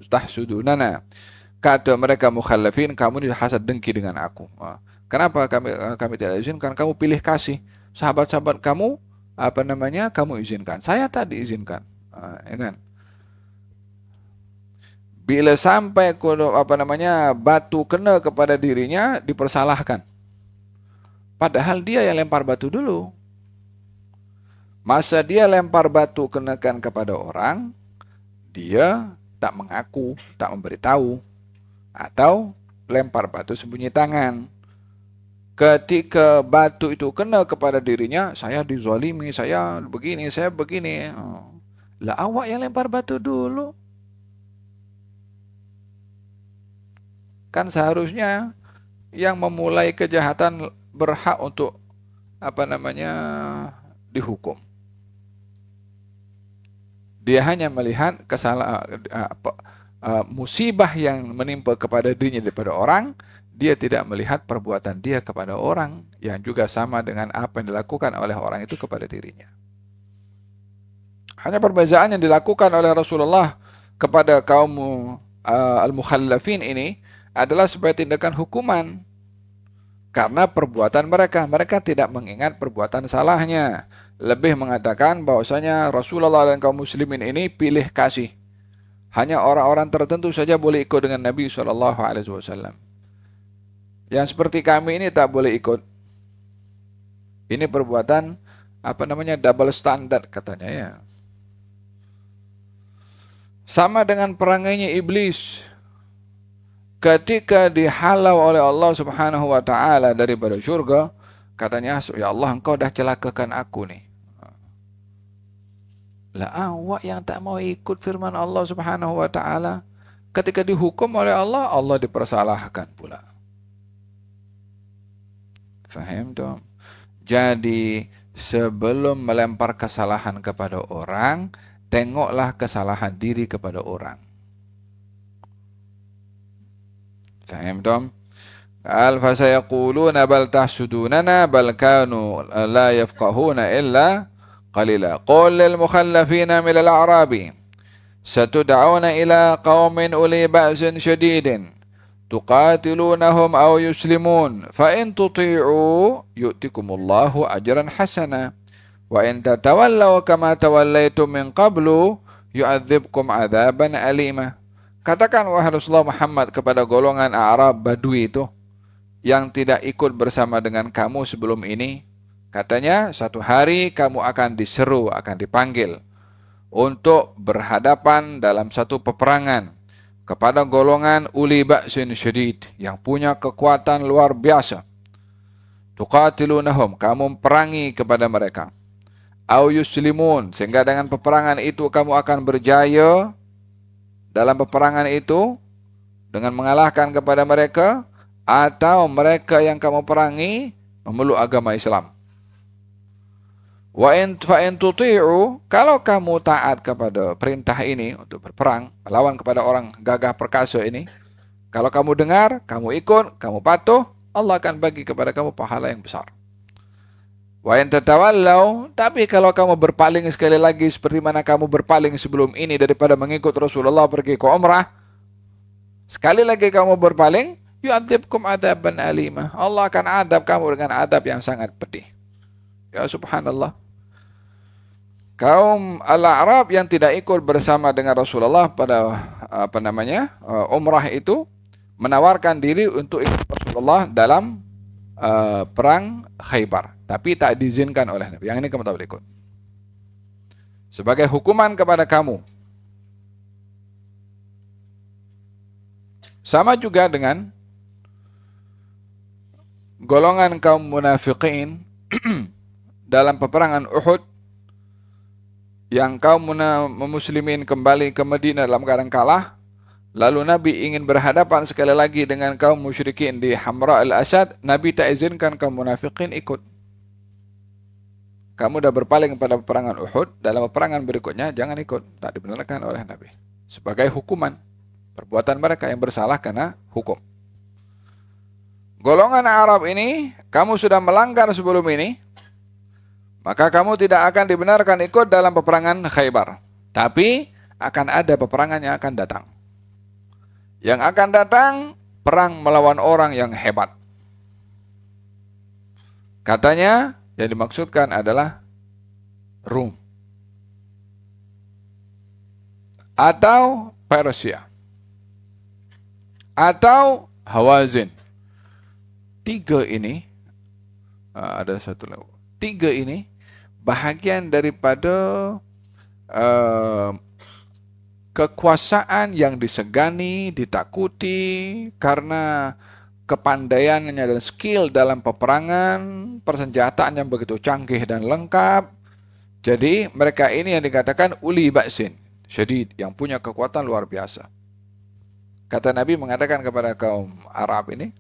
Speaker 1: tahsudunana. Kata mereka mukhallafin, kamu dihasad dengki dengan aku. Kenapa kami tidak izinkan kamu pilih kasih? Sahabat-sahabat kamu kamu izinkan. Saya tak diizinkan. Ya kan? Bila sampai batu kena kepada dirinya, dipersalahkan. Padahal dia yang lempar batu dulu. Masa dia lempar batu kenakan kepada orang, dia tak mengaku, tak memberitahu, atau lempar batu sembunyi tangan. Ketika batu itu kena kepada dirinya, saya dizalimi, saya begini, saya begini. Lah awak yang lempar batu dulu. Kan seharusnya yang memulai kejahatan berhak untuk dihukum. Dia hanya melihat musibah yang menimpa kepada dirinya daripada orang, dia tidak melihat perbuatan dia kepada orang yang juga sama dengan apa yang dilakukan oleh orang itu kepada dirinya. Hanya perbezaan yang dilakukan oleh Rasulullah kepada kaum al-mukhallafin ini adalah sebagai tindakan hukuman karena perbuatan mereka tidak mengingat perbuatan salahnya, lebih mengatakan bahwasanya Rasulullah dan kaum muslimin ini pilih kasih, hanya orang-orang tertentu saja boleh ikut dengan Nabi SAW. Yang seperti kami ini tak boleh ikut. Ini perbuatan double standard katanya ya. Sama dengan perangainya iblis. ketika dihalau oleh Allah Subhanahu wa taala daripada surga, katanya, "Ya Allah, engkau dah celakakan aku nih." Lah awak yang tak mau ikut firman Allah Subhanahu wa taala, ketika dihukum oleh Allah, Allah dipersalahkan pula. Faham dong? Jadi sebelum melempar kesalahan kepada orang, tengoklah kesalahan diri kepada orang. Faham dong? Fasayaquluna bal tahsudunana bal kanu la yafqahuna illa qalila. Qul lil mukhallafina min al-a'rabi satud'auna ila qaumin uli ba'sin syadidin tuqatilunahum aw yuslimun fa in tuti'u yu'tikumullahu ajran hasana wa in tatawallaw kama tawallaitum min qablu yu'adzibkum 'adzaban alima. Katakan wahai Rasulullah Muhammad kepada golongan Arab Badui itu yang tidak ikut bersama dengan kamu sebelum ini, katanya satu hari kamu akan diseru, akan dipanggil untuk berhadapan dalam satu peperangan kepada golongan uli ba'sin syadid yang punya kekuatan luar biasa. Tuqatilunahum, kamu perangi kepada mereka. Au yuslimun, sehingga dengan peperangan itu kamu akan berjaya dalam peperangan itu dengan mengalahkan kepada mereka, atau mereka yang kamu perangi memeluk agama Islam. Wa in tuti'u, kalau kamu taat kepada perintah ini untuk berperang, melawan kepada orang gagah perkasa ini, kalau kamu dengar, kamu ikut, kamu patuh, Allah akan bagi kepada kamu pahala yang besar. Wa in tatawallaw, tapi kalau kamu berpaling sekali lagi seperti mana kamu berpaling sebelum ini daripada mengikut Rasulullah pergi ke umrah, sekali lagi kamu berpaling, yu'adzibkum adzaban alima. Allah akan adab kamu dengan adab yang sangat pedih. Ya subhanallah. Kaum Al-A'rab yang tidak ikut bersama dengan Rasulullah pada umrah itu menawarkan diri untuk ikut Rasulullah dalam perang Khaybar, tapi tak diizinkan oleh Nabi. Yang ini kamu tak boleh ikut. Sebagai hukuman kepada kamu. Sama juga dengan golongan kaum munafiqin dalam peperangan Uhud, yang kaum muslimin kembali ke Madinah dalam keadaan kalah, lalu Nabi ingin berhadapan sekali lagi dengan kaum musyrikin di Hamra al-Asad, Nabi tak izinkan kaum munafiqin ikut. Kamu dah berpaling pada peperangan Uhud, dalam peperangan berikutnya jangan ikut, tak dibenarkan oleh Nabi. Sebagai hukuman perbuatan mereka yang bersalah karena hukum. Golongan Arab ini, kamu sudah melanggar sebelum ini, maka kamu tidak akan dibenarkan ikut dalam peperangan Khaybar. Tapi akan ada peperangan yang akan datang. Yang akan datang, perang melawan orang yang hebat. Katanya, yang dimaksudkan adalah Rum. Atau Persia. Atau Hawazin. Tiga ini, ada satu lagi. Tiga ini bahagian daripada kekuasaan yang disegani, ditakuti karena kepandaiannya dan skill dalam peperangan, persenjataan yang begitu canggih dan lengkap. Jadi mereka ini yang dikatakan uli ba'sin syadid, yang punya kekuatan luar biasa. Kata Nabi mengatakan kepada kaum Arab ini,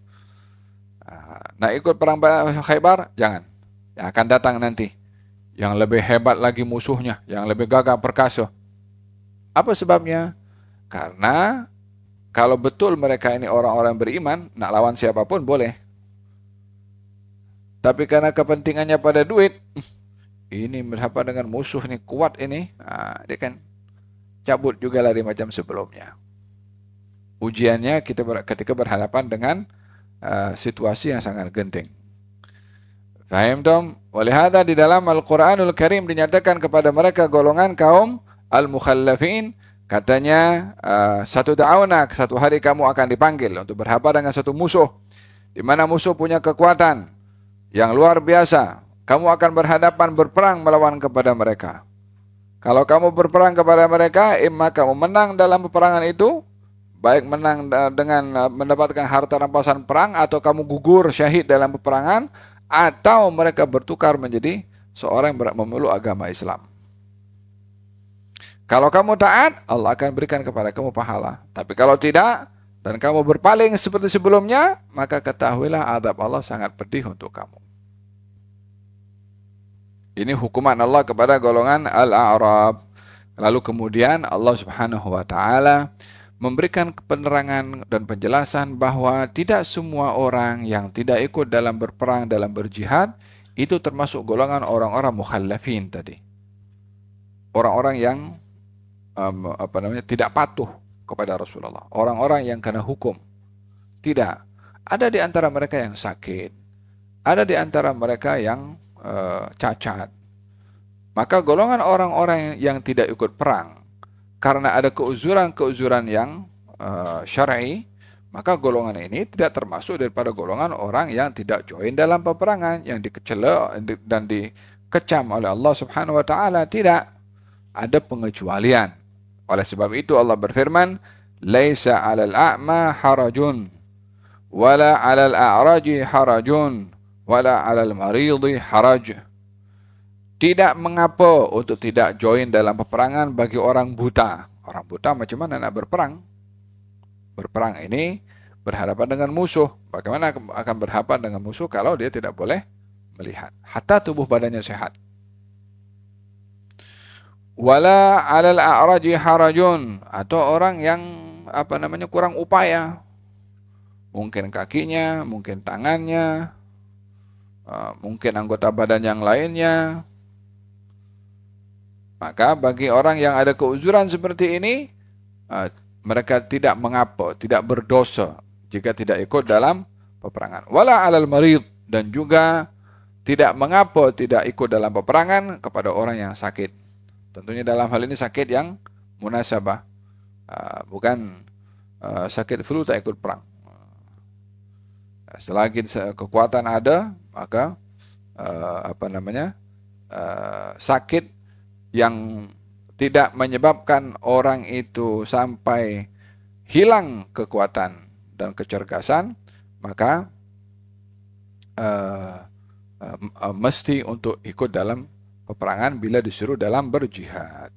Speaker 1: nak ikut perang Khaybar? Jangan. Yang akan datang nanti, yang lebih hebat lagi musuhnya, yang lebih gagah perkasa. Apa sebabnya? Karena kalau betul mereka ini orang-orang beriman, nak lawan siapapun boleh. Tapi karena kepentingannya pada duit, ini berhadapan dengan musuh ini kuat ini, dia kan cabut juga lari macam sebelumnya. Ujiannya kita ketika berhadapan dengan situasi yang sangat genting. Faham dong? Walihada di dalam Al-Quranul Karim dinyatakan kepada mereka golongan kaum Al-Mukhallafin, katanya satu hari kamu akan dipanggil untuk berhadapan dengan satu musuh, di mana musuh punya kekuatan yang luar biasa. Kamu akan berhadapan berperang melawan kepada mereka. Kalau kamu berperang kepada mereka, imma kamu menang dalam peperangan itu, baik menang dengan mendapatkan harta rampasan perang, atau kamu gugur syahid dalam peperangan, atau mereka bertukar menjadi seorang yang memeluk agama Islam. Kalau kamu taat, Allah akan berikan kepada kamu pahala. Tapi kalau tidak, dan kamu berpaling seperti sebelumnya, maka ketahuilah azab Allah sangat pedih untuk kamu. Ini hukuman Allah kepada golongan Al-A'rab. Lalu kemudian Allah Subhanahu wa Ta'ala memberikan penerangan dan penjelasan bahwa tidak semua orang yang tidak ikut dalam berperang, dalam berjihad, itu termasuk golongan orang-orang mukhallafin tadi. Orang-orang yang tidak patuh kepada Rasulullah, orang-orang yang kena hukum. Tidak. Ada di antara mereka yang sakit, ada di antara mereka yang cacat. Maka golongan orang-orang yang tidak ikut perang karena ada keuzuran-keuzuran yang syar'i, maka golongan ini tidak termasuk daripada golongan orang yang tidak join dalam peperangan, yang dicela dan dikecam oleh Allah Subhanahu wa Ta'ala. Tidak. Ada pengecualian. Oleh sebab itu Allah berfirman, "Laisa 'alal a'ma harajun, wala 'alal a'raji harajun, wala 'alal maridi haraj." Tidak mengapa untuk tidak join dalam peperangan bagi orang buta. Orang buta macam mana nak berperang? Berperang ini berhadapan dengan musuh. Bagaimana akan berhadapan dengan musuh kalau dia tidak boleh melihat? Hatta tubuh badannya sehat. Wala 'alal a'raji harajun, atau orang yang kurang upaya. Mungkin kakinya, mungkin tangannya, mungkin anggota badan yang lainnya. Maka bagi orang yang ada keuzuran seperti ini, mereka tidak mengapa, tidak berdosa jika tidak ikut dalam peperangan. Wala 'alal marid, dan juga tidak mengapa tidak ikut dalam peperangan kepada orang yang sakit. Tentunya dalam hal ini sakit yang munasabah, bukan sakit flu tak ikut perang. Selagi kekuatan ada, maka sakit yang tidak menyebabkan orang itu sampai hilang kekuatan dan kecergasan, maka mesti untuk ikut dalam peperangan bila disuruh dalam berjihad.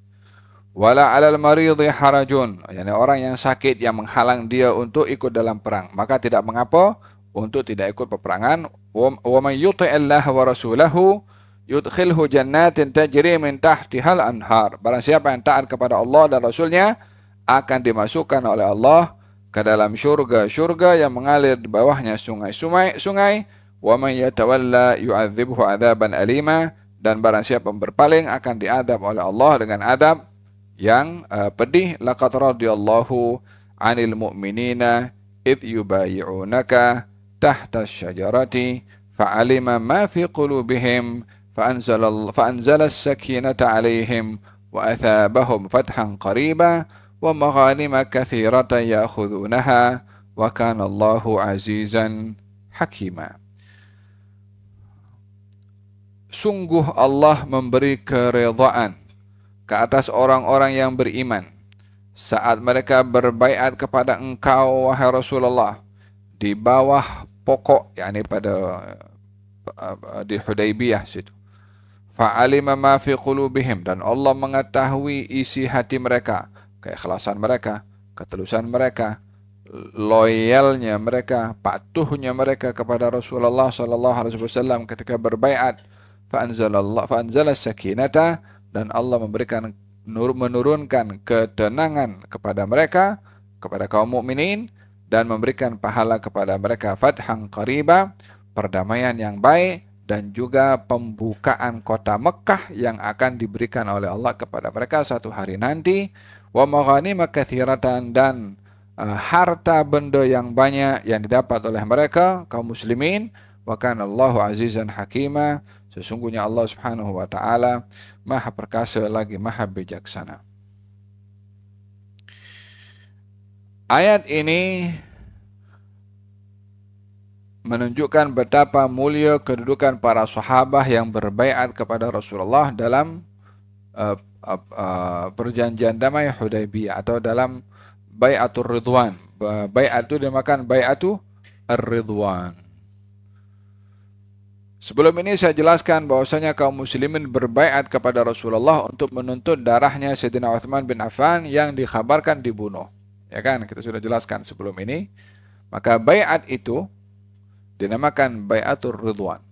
Speaker 1: Wala 'alal maridi harajun, yakni orang yang sakit yang menghalang dia untuk ikut dalam perang, maka tidak mengapa untuk tidak ikut peperangan. Wa may yuti'illah wa rasulahu yudkhilhu jannatin tajri min tahtihal anhar. Barang siapa yang taat kepada Allah dan Rasulnya, akan dimasukkan oleh Allah ke dalam syurga-syurga yang mengalir di bawahnya sungai-sungai. Wa man yatawalla yu'adzibhu 'adzaban alima, dan barang siapa yang berpaling akan diadab oleh Allah dengan adab yang pedih. Laqad radiyallahu 'anil mu'minina idh yubayi'unaka tahta asy-syajarati fa'alima ma fi qulubihim فأنزل السكينة عليهم وأثابهم فتحا قريبا ومغانم كثيرة يأخذونها وكان الله عزيزا حكيما. Sungguh Allah memberi keridhaan ke atas orang-orang yang beriman saat mereka berbaiat kepada engkau, wahai Rasulullah, di bawah pokok, yakni pada di Hudaybiyah situ. Fa'alima ma fi qulubihim, dan Allah mengetahui isi hati mereka, keikhlasan mereka, ketulusan mereka, loyalnya mereka, patuhnya mereka kepada Rasulullah sallallahu alaihi wasallam ketika berbaiat. Fa'anzala sakinata, dan Allah menurunkan ketenangan kepada mereka, kepada kaum mukminin, dan memberikan pahala kepada mereka fathan qariba, perdamaian yang baik, dan juga pembukaan kota Mekah yang akan diberikan oleh Allah kepada mereka satu hari nanti. Wa maghanima katsiratan, dan harta benda yang banyak yang didapat oleh mereka kaum muslimin. Wa kana Allahu azizan hakima, sesungguhnya Allah Subhanahu wa taala Maha perkasa lagi Maha bijaksana. Ayat ini menunjukkan betapa mulia kedudukan para sahabat yang berbaiat kepada Rasulullah dalam perjanjian damai Hudaybiyah, atau dalam bai'atur ridwan. Bai'at itu dinamakan bai'atu ar-ridwan. Sebelum ini saya jelaskan bahwasanya kaum muslimin berbaiat kepada Rasulullah untuk menuntut darahnya Sayyidina Utsman bin Affan yang dikhabarkan dibunuh. Ya kan, kita sudah jelaskan sebelum ini. Maka baiat itu dinamakan bai'atur ridwan.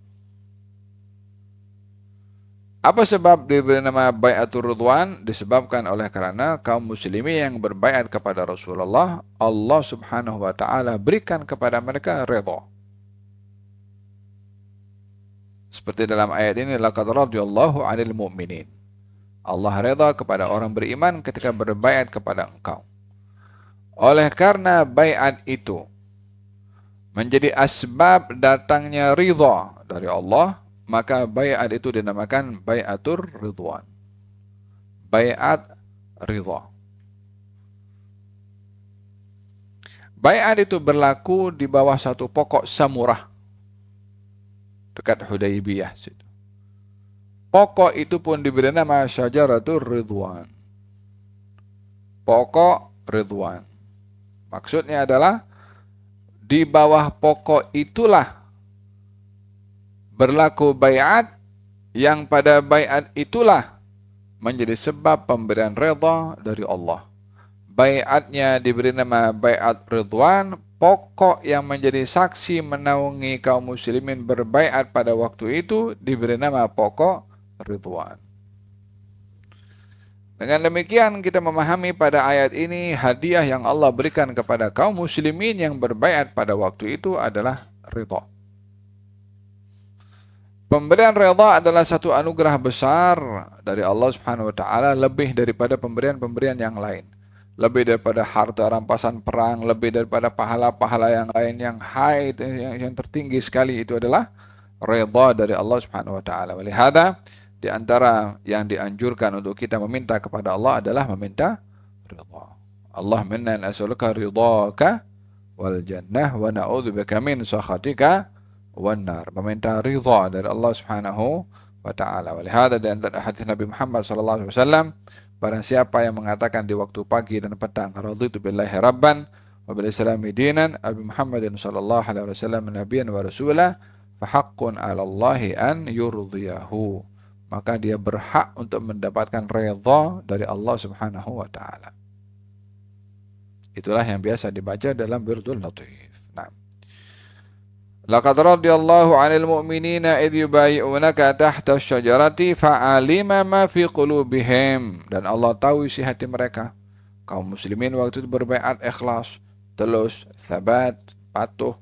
Speaker 1: Apa sebab diberi nama bai'atur ridwan? Disebabkan oleh karena kaum muslimin yang berbaiat kepada Rasulullah, Allah Subhanahu wa taala berikan kepada mereka redha. Seperti dalam ayat ini, laqad radiyallahu 'anil mu'minin. Allah redha kepada orang beriman ketika berbaiat kepada engkau. Oleh karena baiat itu menjadi asbab datangnya ridha dari Allah, maka baiat itu dinamakan bai'atur ridwan. Baiat ridha. Baiat itu berlaku di bawah satu pokok samurah dekat Hudaybiyah situ. Pokok itu pun diberi nama Syajaratur Ridwan. Pokok Ridwan. Maksudnya adalah di bawah pokok itulah berlaku baiat, yang pada baiat itulah menjadi sebab pemberian redha dari Allah. Baiatnya diberi nama baiat Ridwan. Pokok yang menjadi saksi menaungi kaum muslimin berbaiat pada waktu itu diberi nama pokok Ridwan. Dengan demikian kita memahami pada ayat ini hadiah yang Allah berikan kepada kaum muslimin yang berbaiat pada waktu itu adalah ridha. Pemberian redha adalah satu anugerah besar dari Allah Subhanahu wa taala, lebih daripada pemberian-pemberian yang lain. Lebih daripada harta rampasan perang, lebih daripada pahala-pahala yang lain yang high, yang tertinggi sekali, itu adalah redha dari Allah Subhanahu wa taala. Walihada di antara yang dianjurkan untuk kita meminta kepada Allah adalah meminta ridha. Allahumma inna nas'aluka ridhaka wal jannah wa na'udzubika min sakhatika wan nar. Meminta ridha dari Allah Subhanahu wa taala. Walihada di antara hadis Nabi Muhammad sallallahu alaihi wasallam, barang siapa yang mengatakan di waktu pagi dan petang, raditu billahi rabban wa bil islami dinan, Abi Muhammadin sallallahu alaihi wasallam nabiyyan wa rasulah, fa haqqun 'ala Allahi an yurdiyahu. Maka dia berhak untuk mendapatkan redha dari Allah Subhanahu wa taala. Itulah yang biasa dibaca dalam Wirdul Latif. Nah. Laqad radiyallahu 'anil mu'minina idh yubayyi'unaka tahta asy-syajarati fa'alima ma fi qulubihim. Dan Allah tahu isi hati mereka. Kaum muslimin waktu itu berbaiat ikhlas, tulus, sabat, patuh,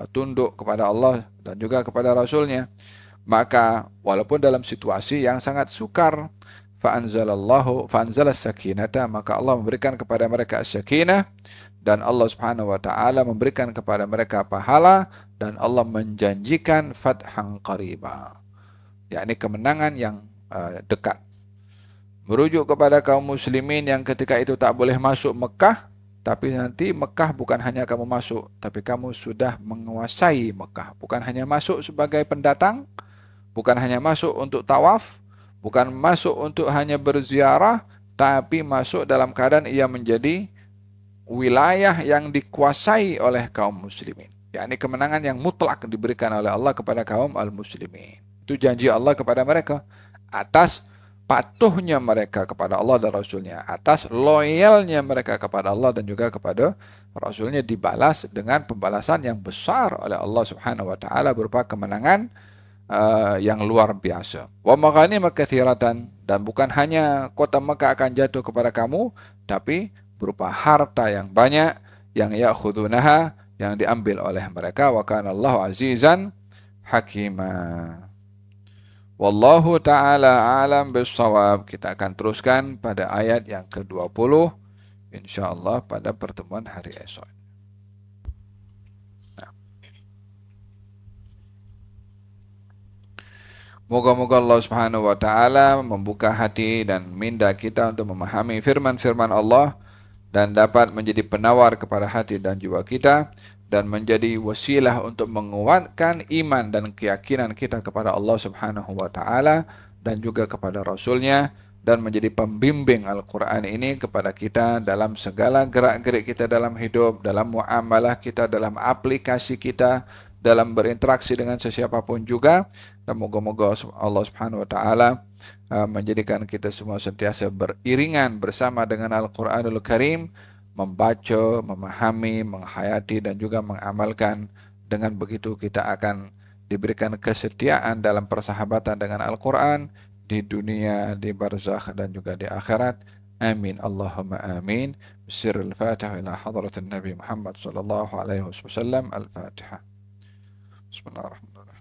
Speaker 1: tunduk kepada Allah dan juga kepada Rasulnya. Maka walaupun dalam situasi yang sangat sukar, fa'anzalas sakinata, maka Allah memberikan kepada mereka sakinah, dan Allah Subhanahu wa taala memberikan kepada mereka pahala, dan Allah menjanjikan fathan qariba, yakni kemenangan yang dekat. Merujuk kepada kaum muslimin yang ketika itu tak boleh masuk Mekah, tapi nanti Mekah bukan hanya kamu masuk, tapi kamu sudah menguasai Mekah. Bukan hanya masuk sebagai pendatang, bukan hanya masuk untuk tawaf, bukan masuk untuk hanya berziarah, tapi masuk dalam keadaan ia menjadi wilayah yang dikuasai oleh kaum muslimin. Yakni kemenangan yang mutlak diberikan oleh Allah kepada kaum al-muslimin. Itu janji Allah kepada mereka atas patuhnya mereka kepada Allah dan Rasulnya, atas loyalnya mereka kepada Allah dan juga kepada Rasulnya, dibalas dengan pembalasan yang besar oleh Allah Subhanahu wa taala berupa kemenangan yang luar biasa. Wa maghanim katsiratan, dan bukan hanya kota Mekah akan jatuh kepada kamu, tapi berupa harta yang banyak yang ya'khudunaha, yang diambil oleh mereka. Wa kana Allahu azizan hakima. Wallahu ta'ala alam bissawab. Kita akan teruskan pada ayat yang ke-20 insyaallah pada pertemuan hari esok. Moga-moga Allah Subhanahu wa taala membuka hati dan minda kita untuk memahami firman-firman Allah dan dapat menjadi penawar kepada hati dan jiwa kita, dan menjadi wasilah untuk menguatkan iman dan keyakinan kita kepada Allah Subhanahu wa taala dan juga kepada Rasulnya, dan menjadi pembimbing Al-Quran ini kepada kita dalam segala gerak-gerik kita dalam hidup, dalam muamalah kita, dalam aplikasi kita, dalam berinteraksi dengan sesiapapun juga. Dan moga-moga Allah Subhanahu wa taala menjadikan kita semua sentiasa beriringan bersama dengan Al-Quranul Karim, membaca, memahami, menghayati dan juga mengamalkan. Dengan begitu kita akan diberikan kesetiaan dalam persahabatan dengan Al-Quran di dunia, di barzakh dan juga di akhirat. Amin Allahumma amin. Sirrul Fatihah ila hadratin Nabi Muhammad sallallahu alaihi wasallam. Al-Fatihah. Bismillahirrahmanirrahim.